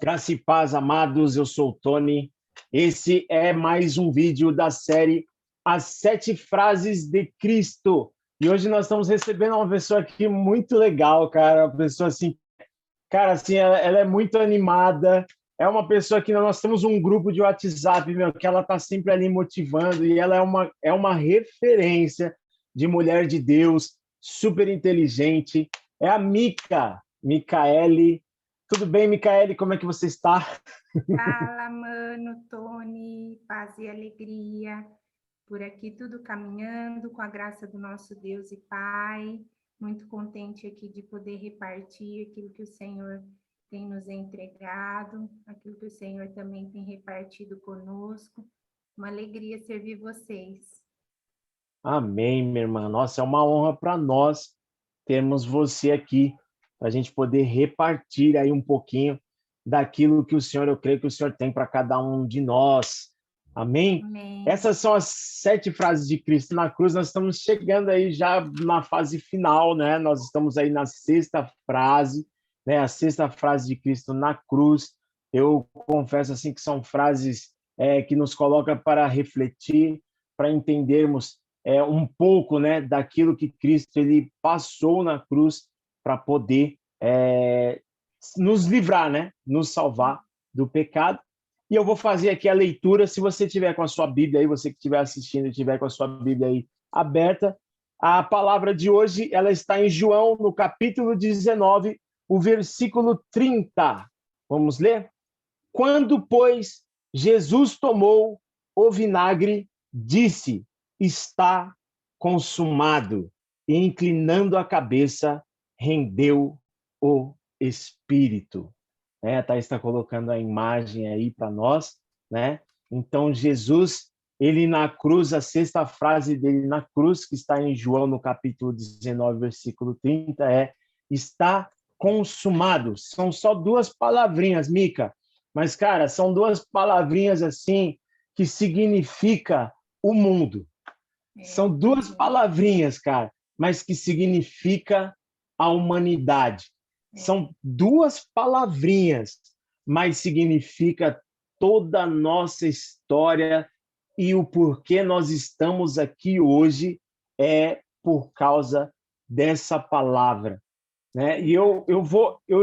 Graça e paz, amados, eu sou o Tony. Esse é mais um vídeo da série As 7 Frases de Cristo. E hoje nós estamos recebendo uma pessoa aqui muito legal, cara. Uma pessoa assim, cara, assim, ela é muito animada. É uma pessoa que nós temos um grupo de WhatsApp, meu, que ela está sempre ali motivando e ela é uma referência de mulher de Deus, super inteligente. É a Micaele. Tudo bem, Micaele? Como é que você está? Fala, mano, Tony, paz e alegria. Por aqui tudo caminhando com a graça do nosso Deus e Pai. Muito contente aqui de poder repartir aquilo que o Senhor tem nos entregado, aquilo que o Senhor também tem repartido conosco. Uma alegria servir vocês. Amém, minha irmã. Nossa, é uma honra para nós termos você aqui, para a gente poder repartir aí um pouquinho daquilo que o Senhor, eu creio que o Senhor tem para cada um de nós. Amém? Amém. Essas são as 7 frases de Cristo na cruz. Nós estamos chegando aí já na fase final, né? Nós estamos aí na 6ª frase, né? A 6ª frase de Cristo na cruz. Eu confesso assim que são frases que nos colocam para refletir, para entendermos um pouco, né, daquilo que Cristo ele passou na cruz para poder nos livrar, né, nos salvar do pecado. E eu vou fazer aqui a leitura. Se você tiver com a sua Bíblia aí, você que estiver assistindo e tiver com a sua Bíblia aí aberta, a palavra de hoje ela está em João, no capítulo 19, o versículo 30. Vamos ler? Quando, pois, Jesus tomou o vinagre, disse: está consumado. E, inclinando a cabeça, rendeu o espírito. A Thaís está colocando a imagem aí para nós, né? Então, Jesus, ele na cruz, a 6ª frase dele na cruz, que está em João, no capítulo 19, versículo 30, está consumado. São só 2 palavrinhas, Mica, mas, cara, são 2 palavrinhas assim que significa o mundo. São 2 palavrinhas, cara, mas que significa a humanidade. São 2 palavrinhas, mas significa toda a nossa história e o porquê nós estamos aqui hoje é por causa dessa palavra, né? E eu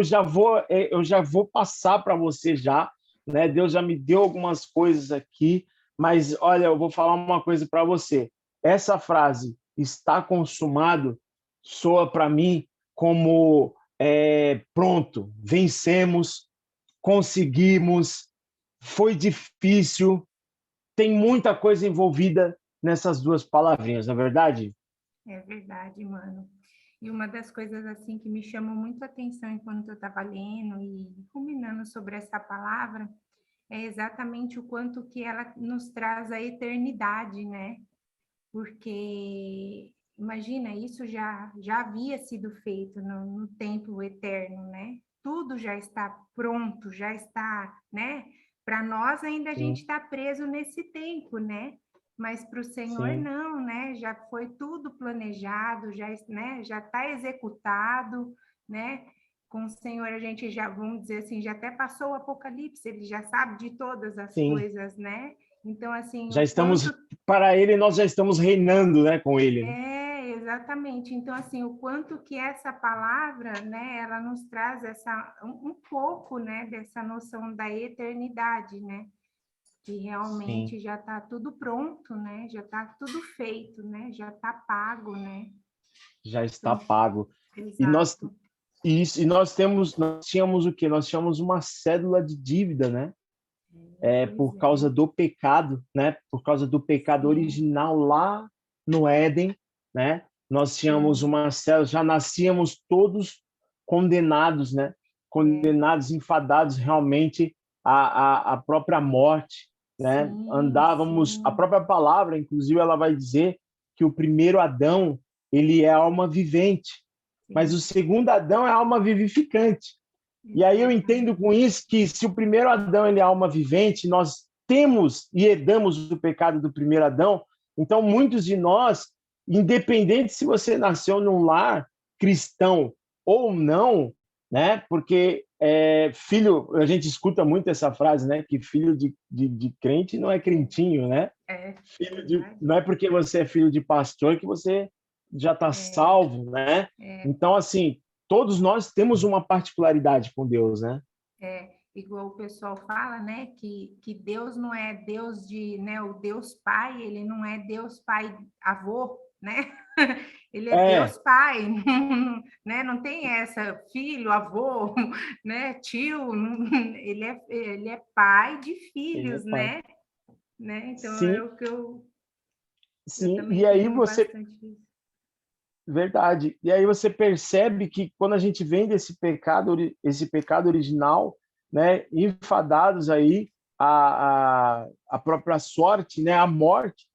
já vou passar para você já, né? Deus já me deu algumas coisas aqui, mas olha, eu vou falar uma coisa para você. Essa frase está consumado soa para mim como pronto, vencemos, conseguimos, foi difícil, tem muita coisa envolvida nessas 2 palavrinhas, não é verdade? É verdade, mano. E uma das coisas assim que me chamou muito a atenção enquanto eu estava lendo e ruminando sobre essa palavra é exatamente o quanto que ela nos traz a eternidade, né? Porque imagina, isso já havia sido feito no tempo eterno, né? Tudo já está pronto, já está, né? Para nós ainda a gente Sim, está preso nesse tempo, né? Mas para o Senhor sim. não, né? Já foi tudo planejado, já, né? Já está executado, né? Com o Senhor a gente já, vamos dizer assim, já até passou o Apocalipse, ele já sabe de todas as Sim. coisas, né? Então, assim, Já o estamos, quanto para ele, nós já estamos reinando, né, com ele. Né? exatamente. Então, assim, o quanto que essa palavra, né, ela nos traz um pouco, né, dessa noção da eternidade, né, de Sim, realmente já está tudo pronto, né, já está tudo feito, né, já está pago, né. já está Então, pago. E nós, exato. nós tínhamos o quê? Nós tínhamos uma cédula de dívida, né? Pois Por é. causa do pecado, né? Por causa do pecado Sim, original lá no Éden, né? Nós tínhamos sim. uma cédula, já nascíamos todos condenados, né? Condenados, enfadados realmente à própria morte, né? Sim, Andávamos, a sim. própria palavra, inclusive, ela vai dizer que o primeiro Adão, ele é alma vivente, mas o Sim, segundo Adão é alma vivificante. E aí eu entendo com exatamente. isso que se o primeiro Adão ele é alma vivente, nós temos e herdamos o pecado do primeiro Adão, então muitos de nós, independente se você nasceu num lar cristão ou não, né? Porque filho, a gente escuta muito essa frase, né? Que filho de crente não é crentinho, né? Verdade. Não é porque você é filho de pastor que você já está É, salvo, né? é, Então, assim, todos nós temos uma particularidade com Deus, né? igual o pessoal fala, né, que Deus não é Deus de, né, o Deus Pai, ele não é Deus Pai avô, né? Ele é É, Deus Pai, não, né? Não tem essa filho, avô, né, tio, ele é pai de ele é filhos, pai. né? Então é Sim, o que eu sim. também E aí tenho você bastante isso. verdade. E aí você percebe que quando a gente vem desse pecado, esse pecado original, né, enfadados aí a própria sorte, né, a morte,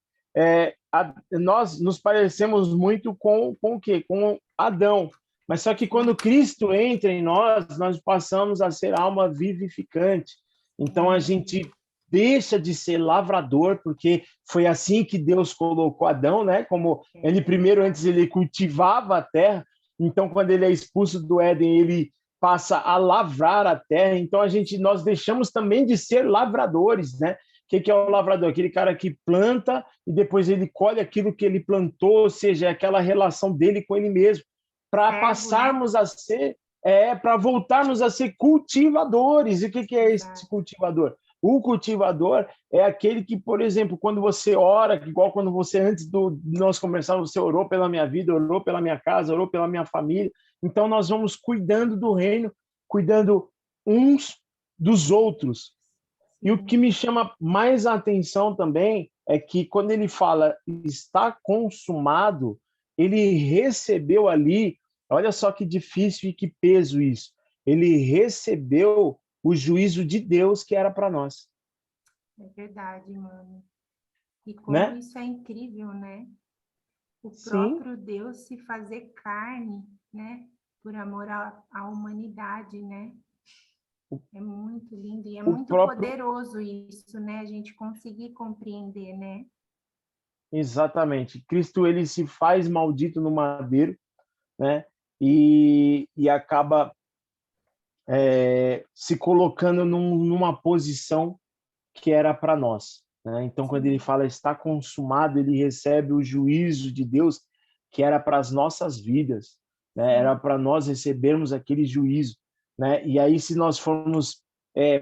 nós nos parecemos muito com o quê? Com Adão. Mas só que quando Cristo entra em nós, nós passamos a ser alma vivificante. Então a Sim, gente deixa de ser lavrador, porque foi assim que Deus colocou Adão, né? Como ele é primeiro, verdade. antes ele cultivava a terra, então quando ele é expulso do Éden, ele passa a lavrar a terra. Então nós deixamos também de ser lavradores, né? O que é o lavrador? Aquele cara que planta e depois ele colhe aquilo que ele plantou, ou seja, aquela relação dele com ele mesmo, para Servo, né? passarmos a ser, para voltarmos a ser cultivadores. E o que é esse Exato. cultivador? O cultivador é aquele que, por exemplo, quando você ora, igual quando você, antes de nós começarmos, você orou pela minha vida, orou pela minha casa, orou pela minha família. Então, nós vamos cuidando do reino, cuidando uns dos outros. E o que Sim, me chama mais a atenção também é que quando ele fala está consumado, ele recebeu ali, olha só que difícil e que peso isso. Ele recebeu o juízo de Deus que era para nós, é verdade, mano. E como né? isso é incrível, né? O Sim, próprio Deus se fazer carne, né? Por amor à humanidade, né? É muito lindo e é o muito próprio, poderoso isso, né? A gente conseguir compreender, né? exatamente. Cristo ele se faz maldito no madeiro, né? E acaba se colocando numa posição que era para nós, né? Então, quando ele Sim, fala está consumado, ele recebe o juízo de Deus que era para as nossas vidas, né? Era sim, para nós recebermos aquele juízo, né? E aí, se nós formos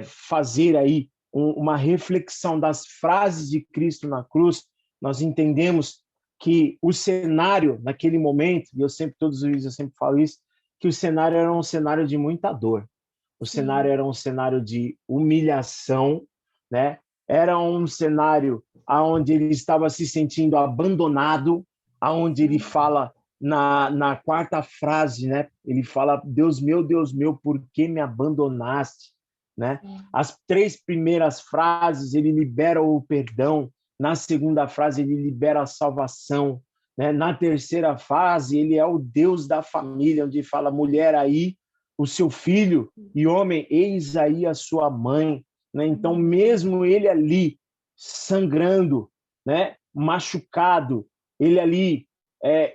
fazer aí uma reflexão das frases de Cristo na cruz, nós entendemos que o cenário naquele momento, e eu sempre todos os vídeos eu sempre falo isso, que o cenário era um cenário de muita dor. O cenário sim, era um cenário de humilhação, né? Era um cenário aonde ele estava se sentindo abandonado, aonde ele sim, fala na quarta frase, né? Ele fala: Deus meu, por que me abandonaste?", né? sim, As três primeiras frases ele libera o perdão, na segunda frase ele libera a salvação, né? Na terceira fase ele é o Deus da família, onde fala: mulher, aí o seu filho, e homem, eis aí a sua mãe, né? Então, uhum, mesmo ele ali sangrando, né, machucado, ele ali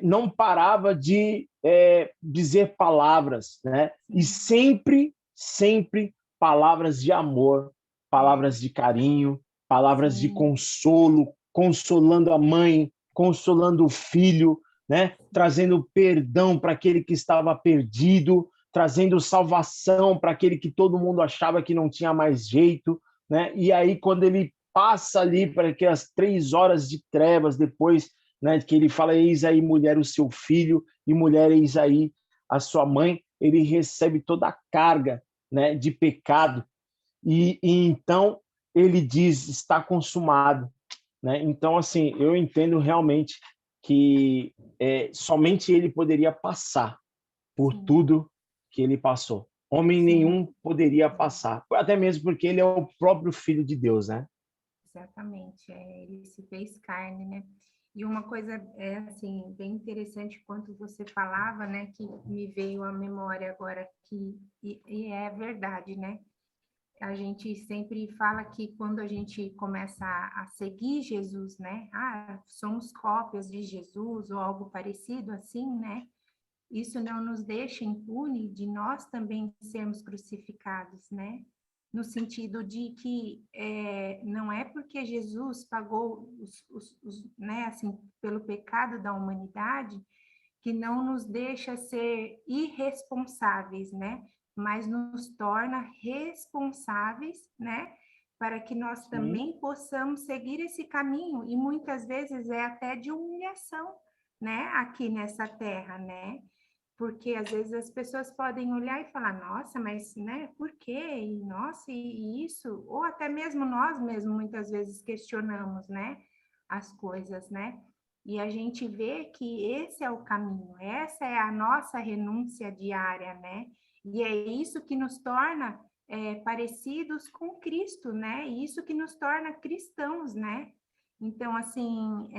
não parava de dizer palavras, né? E sim, sempre palavras de amor, é, palavras de carinho, palavras de sim, consolo, consolando a mãe, consolando o filho, né? Trazendo perdão para aquele que estava perdido, trazendo salvação para aquele que todo mundo achava que não tinha mais jeito, né? E aí quando ele passa ali para aquelas 3 horas de trevas depois, né, que ele fala: eis aí mulher o seu filho e mulher eis aí a sua mãe, ele recebe toda a carga, né, de pecado e então ele diz: está consumado, né? Então assim eu entendo realmente que somente ele poderia passar por sim, tudo que ele passou. Homem sim, nenhum poderia passar, até mesmo porque ele é o próprio Filho de Deus, né? exatamente. Ele se fez carne, né? E uma coisa assim bem interessante quando você falava, né, que me veio à memória agora e é verdade, né? A gente sempre fala que quando a gente começa a seguir Jesus, né? Ah, somos cópias de Jesus ou algo parecido assim, né? isso não nos deixa impune de nós também sermos crucificados, né? No sentido de que não é porque Jesus pagou né, assim, pelo pecado da humanidade que não nos deixa ser irresponsáveis, né? Mas nos torna responsáveis, né? Para que nós Sim. também possamos seguir esse caminho, e muitas vezes é até de humilhação, né? Aqui nessa terra, né? Porque às vezes as pessoas podem olhar e falar, nossa, mas, né, por quê? E, nossa, e isso? Ou até mesmo nós mesmos muitas vezes questionamos, né, as coisas, né? E a gente vê que esse é o caminho, essa é a nossa renúncia diária, né? E é isso que nos torna parecidos com Cristo, né? E isso que nos torna cristãos, né? Então, assim,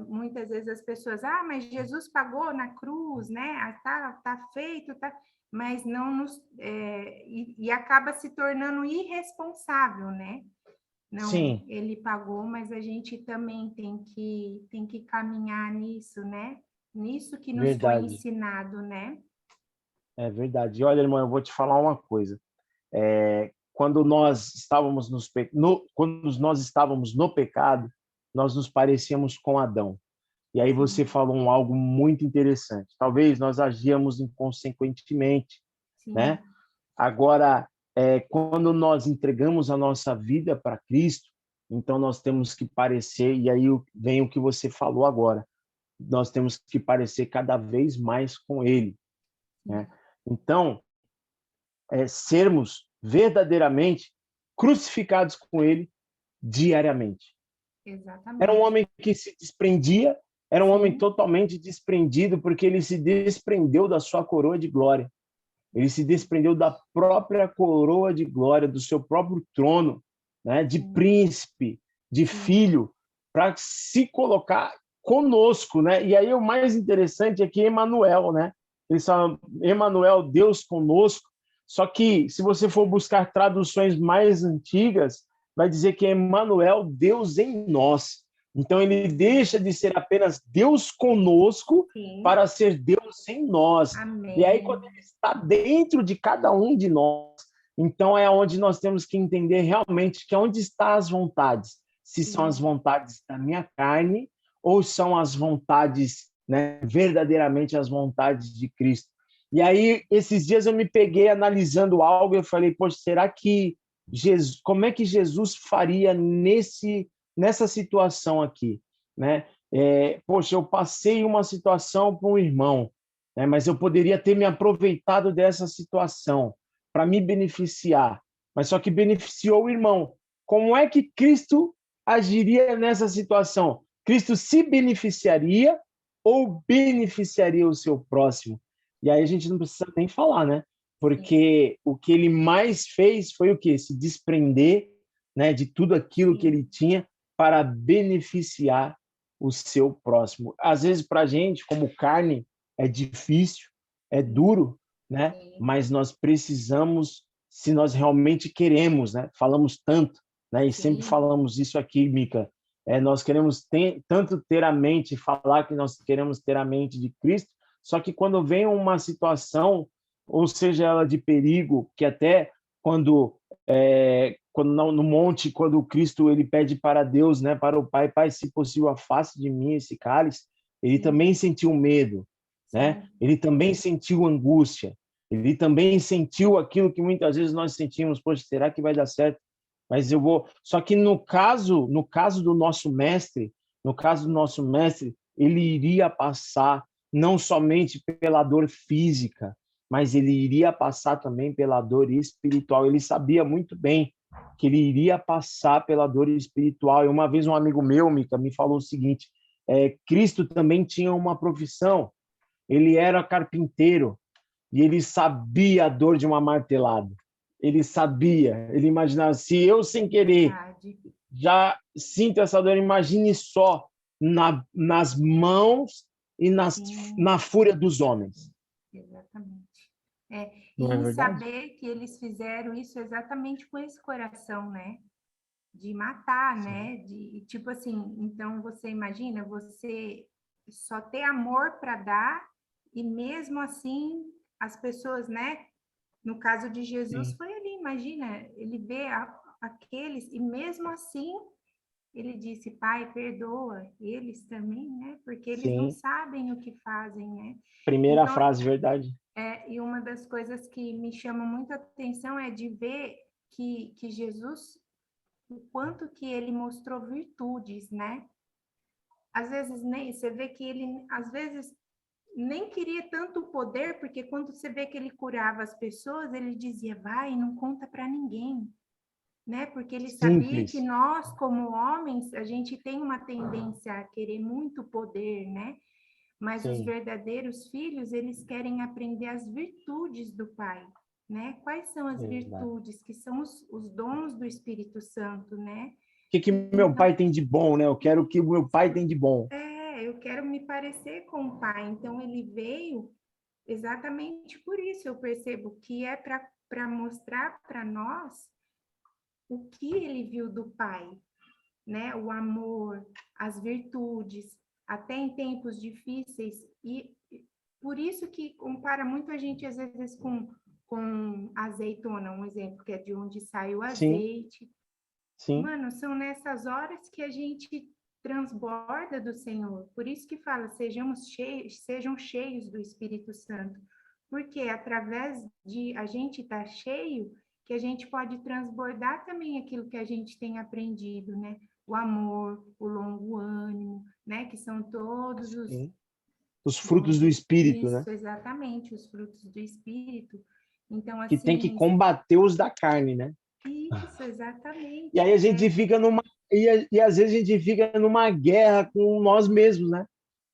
muitas vezes as pessoas, mas Jesus pagou na cruz, né? Tá feito, tá, mas não nos, e acaba se tornando irresponsável, né? Não, Sim, ele pagou, mas a gente também tem que caminhar nisso, né? Nisso que nos foi verdade. ensinado, né? É verdade. E olha, irmão, eu vou te falar uma coisa. Quando nós estávamos quando nós estávamos no pecado, nós nos parecíamos com Adão. E aí você Sim, falou algo muito interessante. Talvez nós agíamos inconsequentemente, né? sim, Agora, quando nós entregamos a nossa vida para Cristo, então nós temos que parecer, e aí vem o que você falou agora, nós temos que parecer cada vez mais com Ele, né? sim, Então, sermos verdadeiramente crucificados com Ele diariamente. Era um exatamente. homem que se desprendia, era um homem Sim, totalmente desprendido, porque ele se desprendeu da sua coroa de glória. Ele se desprendeu da própria coroa de glória, do seu próprio trono, né, de sim, príncipe, de sim, filho, para se colocar conosco, né? E aí o mais interessante é que Emanuel, né? Eles falam Emanuel, Deus conosco. Só que se você for buscar traduções mais antigas, vai dizer que é Emanuel, Deus em nós. Então ele deixa de ser apenas Deus conosco sim. para ser Deus em nós. E aí, quando Amém. ele está dentro de cada um de nós, então é onde nós temos que entender realmente que onde estão as vontades. Se são as Sim, vontades da minha carne ou são as vontades, né, verdadeiramente as vontades de Cristo. E aí, esses dias eu me peguei analisando algo e eu falei, poxa, será que Jesus, como é que Jesus faria nessa situação aqui, né? Poxa, eu passei uma situação para um irmão, né? Mas eu poderia ter me aproveitado dessa situação para me beneficiar, mas só que beneficiou o irmão. Como é que Cristo agiria nessa situação? Cristo se beneficiaria ou beneficiaria o seu próximo? E aí a gente não precisa nem falar, né? sim, Porque o que ele mais fez foi o quê? Se desprender, né, de tudo aquilo que ele sim, tinha para beneficiar o seu próximo. Às vezes, para a gente, como carne, é difícil, é sim, duro, né? sim, Mas nós precisamos, se nós realmente queremos, né? Falamos tanto, né? E sempre sim, falamos isso aqui, Mica. Nós queremos tanto ter a mente, falar que nós queremos ter a mente de Cristo, só que quando vem uma situação, ou seja ela de perigo, que até quando no monte, quando Cristo ele pede para Deus, né, para o Pai, Pai, se possível, afaste de mim esse cálice, ele sim, também sentiu medo, né? sim, Ele também sentiu angústia, ele também sentiu aquilo que muitas vezes nós sentimos, poxa, será que vai dar certo? Mas eu vou. Só que no caso do nosso mestre, no caso do nosso mestre, ele iria passar não somente pela dor física, mas ele iria passar também pela dor espiritual. Ele sabia muito bem que ele iria passar pela dor espiritual. E uma vez um amigo meu, Mica, me falou o seguinte: Cristo também tinha uma profissão. Ele era carpinteiro e ele sabia a dor de uma martelada. Ele sabia, ele imaginava, se eu sem querer verdade. já sinto essa dor, imagine só nas mãos e Sim, na fúria dos homens. exatamente. Não E é em verdade? saber que eles fizeram isso exatamente com esse coração, né? De matar, Sim. né? De tipo assim, então você imagina você só ter amor para dar E mesmo assim, as pessoas, né? No caso de Jesus, Sim, foi ali, imagina, ele vê aqueles, e mesmo assim, ele disse, Pai, perdoa eles também, né? Porque eles não sim. sabem o que fazem, né? Primeira Então, frase, verdade. e uma das coisas que me chama muita atenção é de ver que Jesus, o quanto que ele mostrou virtudes, né? Às vezes nem você vê que ele às vezes nem queria tanto poder, porque quando você vê que ele curava as pessoas, ele dizia: "Vai, não conta para ninguém", né? Porque ele sabia que Simples. nós, como homens, a gente tem uma tendência a querer muito poder, né? Mas os Sim, verdadeiros filhos, eles querem aprender as virtudes do Pai, né? Quais são as verdade. virtudes? Que são os dons do Espírito Santo, né? Que meu Então, pai tem de bom, né? Eu quero o que o meu pai tem de bom. eu quero me parecer com o Pai. Então, ele veio exatamente por isso. Eu percebo que é para mostrar para nós o que ele viu do Pai, né? O amor, as virtudes, até em tempos difíceis. E por isso que compara muito a gente, às vezes, com azeitona, um exemplo, que é de onde sai o Sim, azeite. sim, Mano, são nessas horas que a gente transborda do Senhor. Por isso que fala, sejam cheios do Espírito Santo. Porque é através de a gente estar cheio que a gente pode transbordar também aquilo que a gente tem aprendido, né? O amor, o longo ânimo, né? Que são todos os sim. Os frutos dons do do... espírito, né? Isso, exatamente, os frutos do Espírito. Então, Que tem que assim, combater os da carne, né? isso, E exatamente. aí a gente fica numa e às vezes a gente fica numa guerra com nós mesmos, né?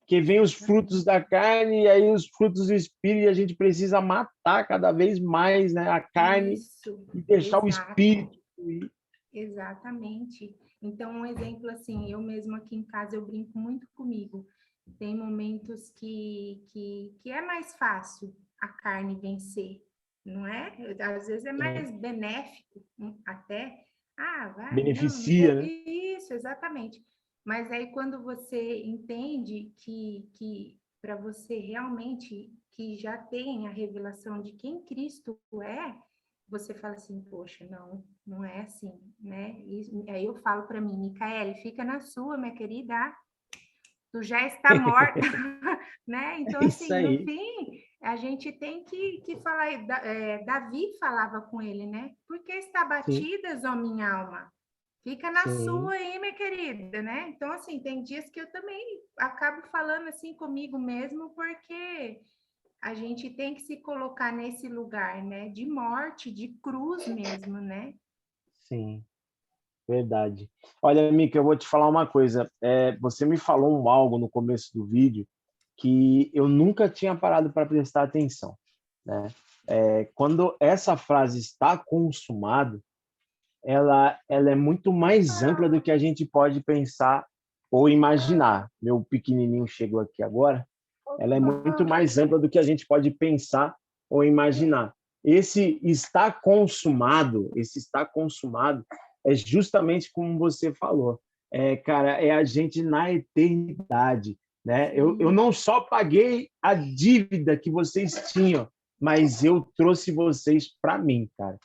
Que vem os frutos Exatamente. da carne e aí os frutos do espírito e a gente precisa matar cada vez mais, né, a carne Isso, e deixar o exato, espírito fluir. exatamente. Então, um exemplo assim, eu mesmo aqui em casa eu brinco muito comigo. Tem momentos que é mais fácil a carne vencer, não é? Às vezes é Sim. mais benéfico, até. Ah, vai, não Beneficia, vou. né? Isso, exatamente. Mas aí quando você entende que para você realmente que já tem a revelação de quem Cristo é, você fala assim, poxa, não, não é assim, né? E aí eu falo para mim, Micaele, fica na sua, minha querida, tu já está morta, né? Então, É isso assim, no aí. fim, a gente tem que falar, Davi falava com ele, né? Por que está Sim, batidas, ó minha alma? Fica na sim. sua aí, minha querida, né? Então, assim, tem dias que eu também acabo falando assim comigo mesmo, porque a gente tem que se colocar nesse lugar, né? De morte, de cruz mesmo, né? Sim, verdade. Olha, Mica, eu vou te falar uma coisa. Você me falou algo no começo do vídeo que eu nunca tinha parado para prestar atenção, né? Quando essa frase está consumado, ela é muito mais ampla do que a gente pode pensar ou imaginar. Meu pequenininho chegou aqui agora. Ela é muito mais ampla do que a gente pode pensar ou imaginar. Esse está consumado, é justamente como você falou. Cara, é a gente na eternidade, né? Eu Sim, não só paguei a dívida que vocês tinham, mas eu trouxe vocês para mim, cara.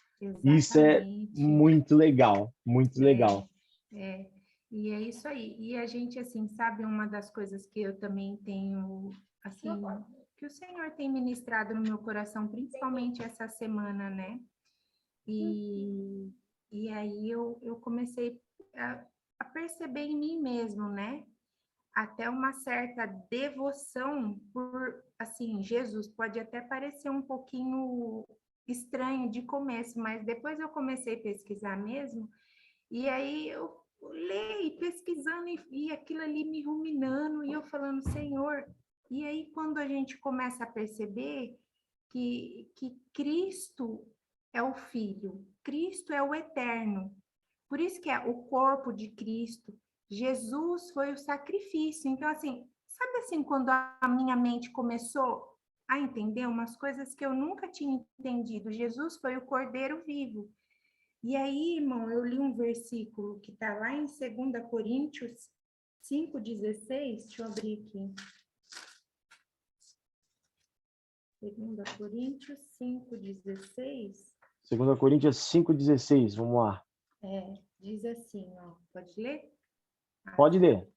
Isso é exatamente. muito legal, muito É, legal. é. E é isso aí. E a gente, assim, sabe uma das coisas que eu também tenho, assim, que o Senhor tem ministrado no meu coração, principalmente essa semana, né? E, e aí eu comecei a perceber em mim mesmo, né? Até uma certa devoção por, assim, Jesus. Pode até parecer um pouquinho estranho de começo, mas depois eu comecei a pesquisar mesmo, e aí eu leio, pesquisando, e aquilo ali me ruminando, e eu falando, Senhor, e aí quando a gente começa a perceber que Cristo é o Filho, Cristo é o Eterno, por isso que é o corpo de Cristo, Jesus foi o sacrifício. Então, assim, sabe assim, quando a minha mente começou a entender umas coisas que eu nunca tinha entendido, Jesus foi o Cordeiro vivo. E aí, irmão, eu li um versículo que está lá em 2 Coríntios 5,16. Deixa eu abrir aqui. 2 Coríntios 5:16. 2 Coríntios 5:16, vamos lá. Diz assim, ó, pode ler? Pode ler.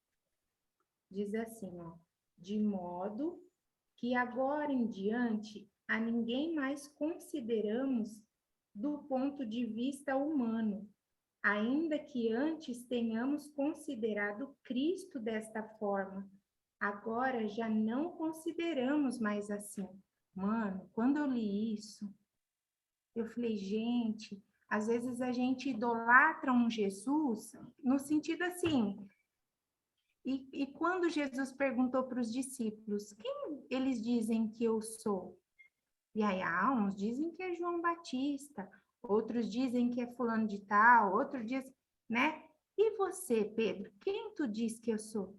Diz assim, ó, de modo que agora em diante a ninguém mais consideramos do ponto de vista humano, ainda que antes tenhamos considerado Cristo desta forma. Agora já não consideramos mais assim. Mano, quando eu li isso, eu falei, gente, às vezes a gente idolatra um Jesus no sentido assim. E quando Jesus perguntou para os discípulos, quem eles dizem que eu sou? E aí, uns dizem que é João Batista, outros dizem que é fulano de tal, outros dizem, né? E você, Pedro, quem tu diz que eu sou?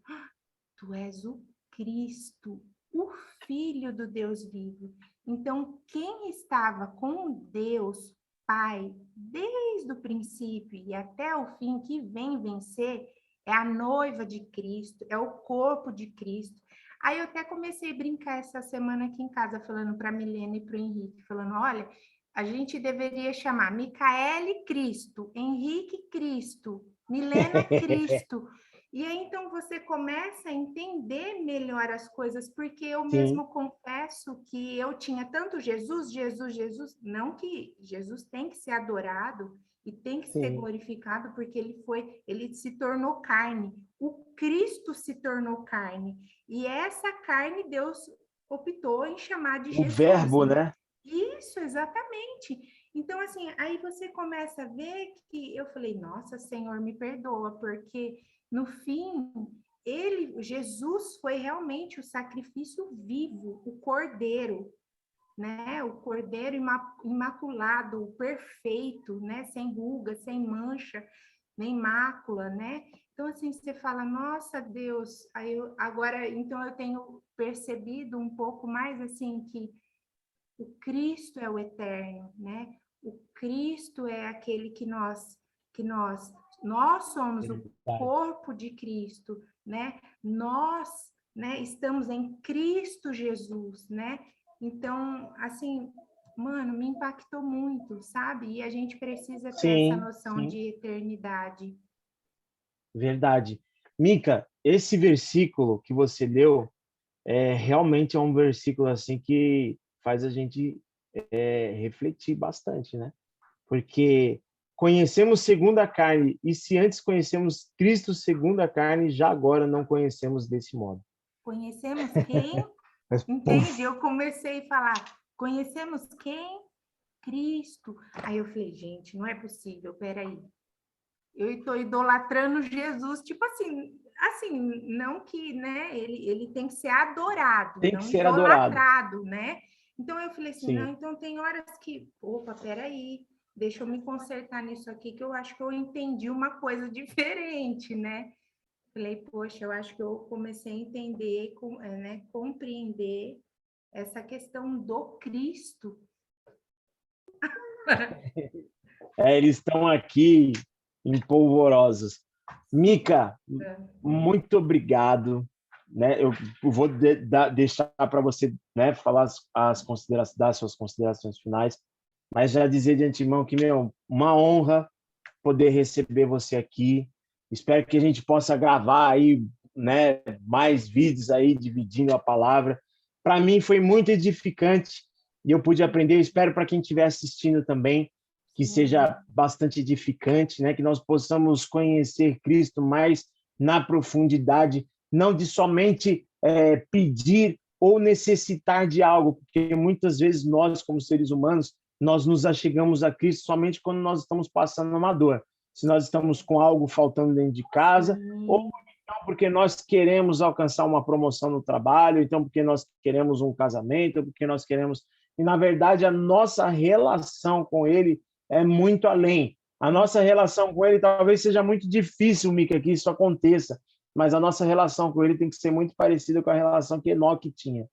Tu és o Cristo, o Filho do Deus vivo. Então, quem estava com Deus Pai desde o princípio e até o fim, que vem vencer, é a noiva de Cristo, é o corpo de Cristo. Aí eu até comecei a brincar essa semana aqui em casa, falando para a Milena e para o Henrique, falando, olha, a gente deveria chamar Micaele Cristo, Henrique Cristo, Milena Cristo. E aí, então, você começa a entender melhor as coisas, porque eu mesmo confesso que eu tinha tanto Jesus, não que Jesus tem que ser adorado e tem que ser glorificado, porque ele se tornou carne. O Cristo se tornou carne. E essa carne Deus optou em chamar de Jesus. O verbo, né? Isso, exatamente. Então, assim, aí você começa a ver que eu falei, nossa, Senhor, me perdoa, porque no fim, Jesus foi realmente o sacrifício vivo, o cordeiro, né? O cordeiro imaculado, o perfeito, né? Sem ruga, sem mancha, nem mácula, né? Então, assim, você fala, nossa, Deus, agora, então eu tenho percebido um pouco mais, assim, que o Cristo é o eterno, né? O Cristo é aquele que nós somos o corpo de Cristo, né? Nós, né, estamos em Cristo Jesus, né? Então, assim, mano, me impactou muito, sabe? E a gente precisa ter essa noção de eternidade. Verdade. Mica, esse versículo que você leu realmente é um versículo assim que faz a gente refletir bastante, né? Porque conhecemos segundo a carne, e se antes conhecemos Cristo segundo a carne, já agora não conhecemos desse modo. Conhecemos quem? Entende? Eu comecei a falar, conhecemos quem? Cristo. Aí eu falei, gente, não é possível, peraí. Eu estou idolatrando Jesus, tipo assim, não que, né, ele tem que ser adorado, tem não que ser adorado, né? Então eu falei assim, não, então tem horas que, opa, peraí, deixa eu me consertar nisso aqui, que eu acho que eu entendi uma coisa diferente, né? Falei, poxa, eu acho que eu comecei a entender, né, compreender essa questão do Cristo. eles estão aqui empolvorosos. Mica, muito obrigado. Né? Eu vou deixar para você, né, falar dar suas considerações finais, mas já dizer de antemão que, uma honra poder receber você aqui. Espero que a gente possa gravar aí, né, mais vídeos aí dividindo a palavra. Para mim foi muito edificante e eu pude aprender. Eu espero para quem estiver assistindo também que seja bastante edificante, né, que nós possamos conhecer Cristo mais na profundidade, não de somente pedir ou necessitar de algo, porque muitas vezes nós, como seres humanos, nós nos achegamos a Cristo somente quando nós estamos passando uma dor. Se nós estamos com algo faltando dentro de casa, ou então porque nós queremos alcançar uma promoção no trabalho, então porque nós queremos um casamento, ou porque nós queremos... E, na verdade, a nossa relação com Ele é muito além. A nossa relação com Ele talvez seja muito difícil, Mica, que isso aconteça, mas a nossa relação com Ele tem que ser muito parecida com a relação que Enoque tinha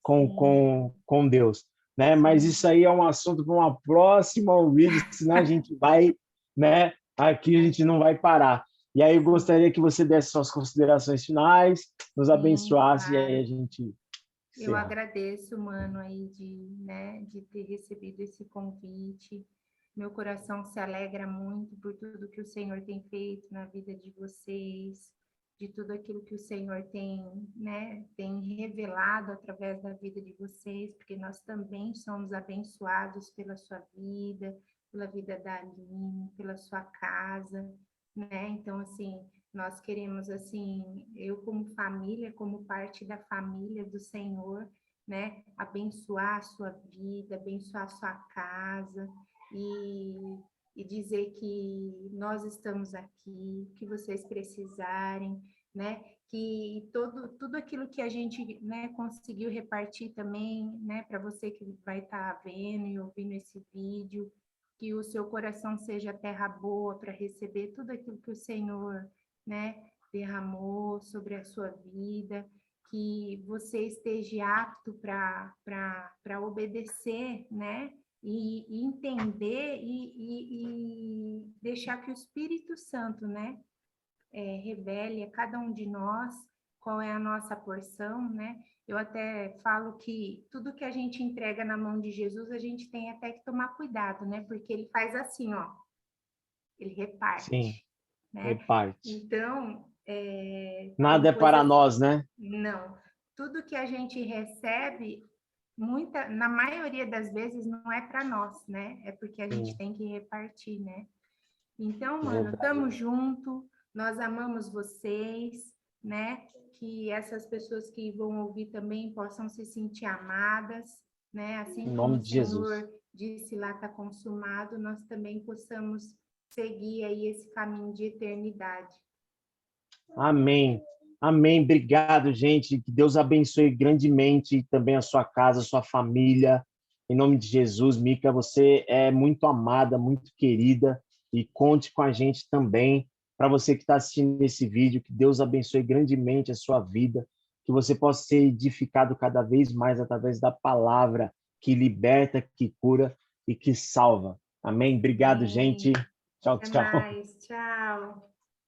com Deus. Né? Mas isso aí é um assunto para uma próxima vídeo, senão a gente vai, né? Aqui a gente não vai parar. E aí eu gostaria que você desse suas considerações finais, nos abençoasse, e aí a gente Eu agradeço, mano, aí de ter recebido esse convite. Meu coração se alegra muito por tudo que o Senhor tem feito na vida de vocês, de tudo aquilo que o Senhor tem revelado através da vida de vocês, porque nós também somos abençoados pela sua vida, pela vida da Aline, pela sua casa, né? Então, assim, nós queremos, assim, eu como família, como parte da família do Senhor, né? Abençoar a sua vida, abençoar a sua casa e dizer que nós estamos aqui, que vocês precisarem, né? Que tudo aquilo que a gente, né, conseguiu repartir também, né, para você que vai estar vendo e ouvindo esse vídeo, que o seu coração seja terra boa para receber tudo aquilo que o Senhor, né, derramou sobre a sua vida, que você esteja apto para obedecer, né, e entender e deixar que o Espírito Santo, né, revele a cada um de nós qual é a nossa porção, né? Eu até falo que tudo que a gente entrega na mão de Jesus, a gente tem até que tomar cuidado, né? Porque ele faz assim, ó, ele reparte, Sim, né? reparte. Então, Nada tem é para coisas... nós, né? Não. Tudo que a gente recebe, na maioria das vezes, não é para nós, né? É porque a gente Sim, tem que repartir, né? Então, mano, verdade. tamo junto, nós amamos vocês, né? Que essas pessoas que vão ouvir também possam se sentir amadas, né? Assim Em como nome o de Jesus. Senhor disse lá está consumado, nós também possamos seguir aí esse caminho de eternidade. Amém. Amém. Obrigado, gente. Que Deus abençoe grandemente também a sua casa, a sua família. Em nome de Jesus, Mica, você é muito amada, muito querida e conte com a gente também. Para você que está assistindo esse vídeo, que Deus abençoe grandemente a sua vida, que você possa ser edificado cada vez mais através da palavra que liberta, que cura e que salva. Amém. Obrigado, gente. Amém. Tchau, Até tchau. mais. Tchau.